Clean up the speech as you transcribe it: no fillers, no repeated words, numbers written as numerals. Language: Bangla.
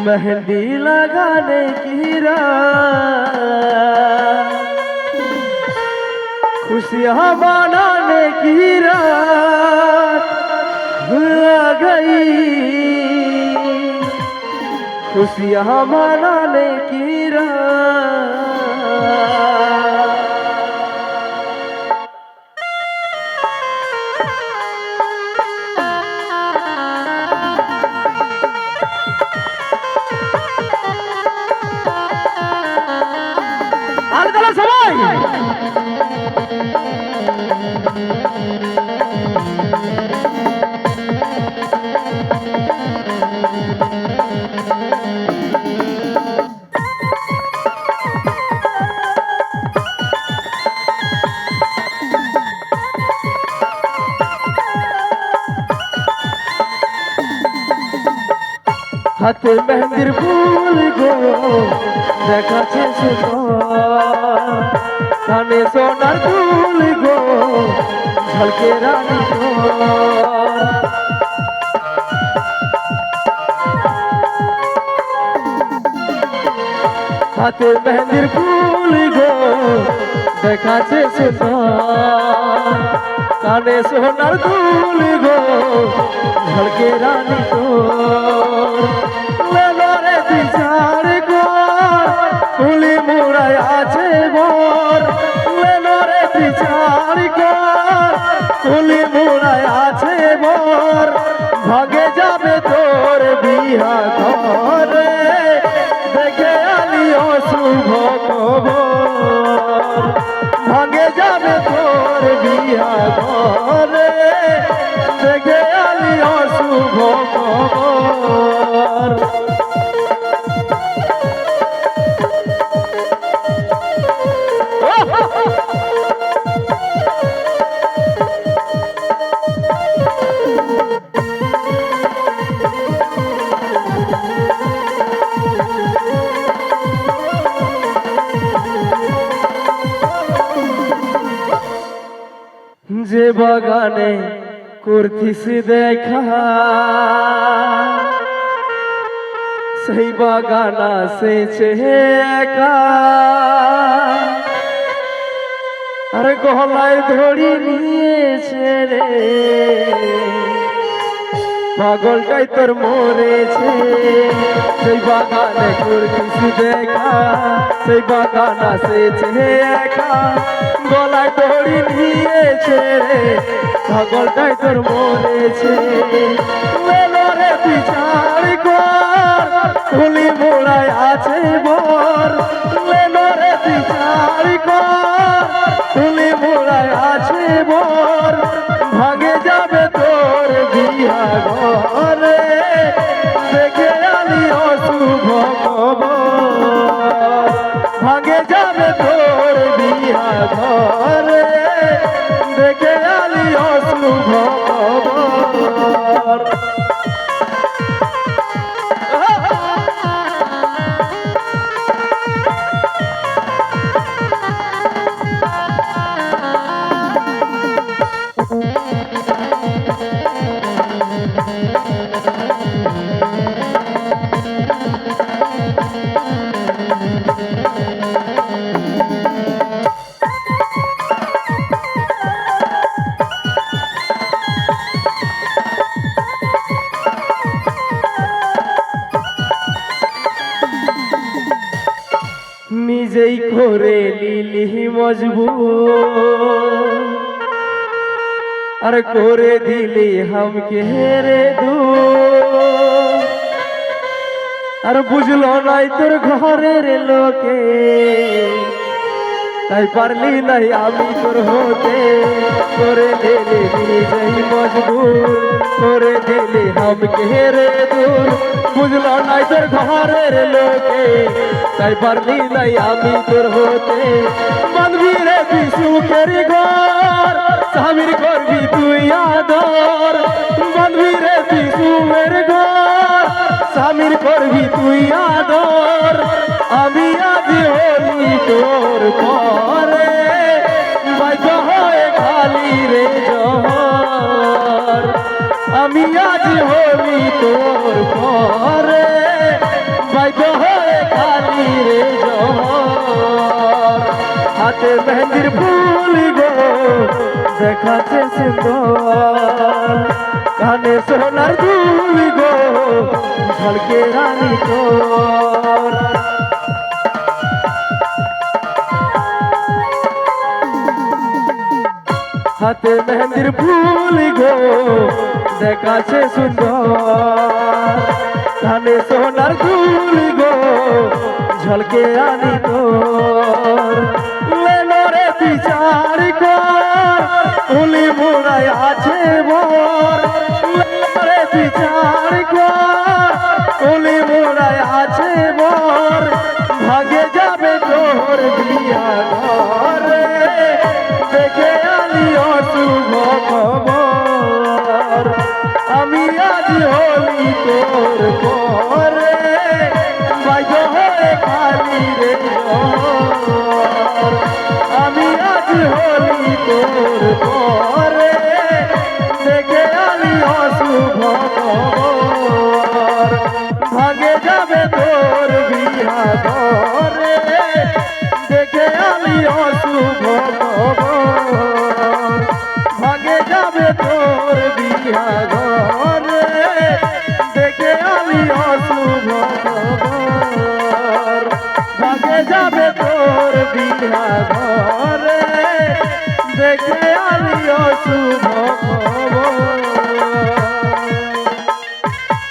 मेहंदी लगाने की रात, खुशियाँ मनाने की रात आ गई, खुशियाँ मनाने की रात। আলতলা সবাই হাতে মেহেন্দির ফুল গো দেখাচ্ছে সুন্দর, কানে সোনার ফুল গো ঝলকে রানী হাতে মেহেন্দির ফুল গো দেখাচ্ছে সুন্দর, কানে সোনার ফুল গো ঝলকে রানী লেলরে বিচার কর ফুলি মুড়াই আছে বর, লেলরে বিচার কর ফুলি মুড়াই আছে বর, ভাগে যাবে তোর বিয়া ঘরে দেখে আলিও শুভ খবর, ভাগে যাবে তোর বিয়া ঘরে দেখে আলিও শুভ খবর। যে বাগানে করতিস দেখা সেই বাগান আসেছে একা, আর গলায় ধরি নিয়েছে রে পাগলটাই তোর মরেছে। সেই বাগানে করতিস দেখা সেই বাগান আসেছে একা, গলায় দড়ি নিয়েছে রে পাগলটাই তোর মরেছে। লেলরে বিচার কর ফুলি মোড়ায় আছে বর, লেলরে বিচার কর ফুলি মোড়ায় আছে বর, ভাগে যাবে তোর বিয়া ঘরে দেখে আলি অশুভ খবর, ভাগে যাবে তোর বিয়া ঘরে দেখে আলি অশুভ খবর। নিজেই করে নিলি মজবুর, আর করে দিলি হামকে রে দূর, আর বুঝলো নাই তোর ঘরের লোকে, তাই পারলি নাই আমি তোর হতে, করে দিলি নিজেই মজবুর, করে দিলি হামকে রে দূর, বুঝলো নাই তোর ঘরের লোকে, তাই পারলি নাই আমি তোর হতে। বাঁধবি রে তুই সুখের ঘর, স্বামীর করবি তুই আদর, বাঁধবি রে তুই সুখের ঘর, স্বামীর করবি তুই আদর, আমি আজ হলি তোর পরে বাধ্য হয়ে খালি রে জহর, আমি আজ হলি তোর পরে রে জহর হাতে মেহেন্দির ফুল গো দেখাচ্ছে সুন্দর কানে সোনার দুল গো ঝলকে রানী তোর হাতে মেহেন্দির ফুল গো দেখাচ্ছে সুন্দর কানে সোনার দুল গো ঝলকে রানী তোর লেলো রে বিচার কর উলি মোড়ায় আছে মোর লেলো রে বিচার কর উলি মোড়ায় আছে মোর ভাগে যাবে তোর বিয়া ঘরে দেখে আলি অশুভ খবর আমি আজ হলি তোর পরে বাইজ হয়ে খালি রে জহর আমি আজ হলি তোর পরে দেখে আলি অশুভ খবর ভাগে যাবে তোর বিয়া ঘরে দেখে আলি অশুভ খবর ভাগে যাবে তোর বিয়া ঘরে দেখে আলি অশুভ খবর ভাগে যাবে তোর বিয়া ঘরে দেখে আলি অশুভ খবর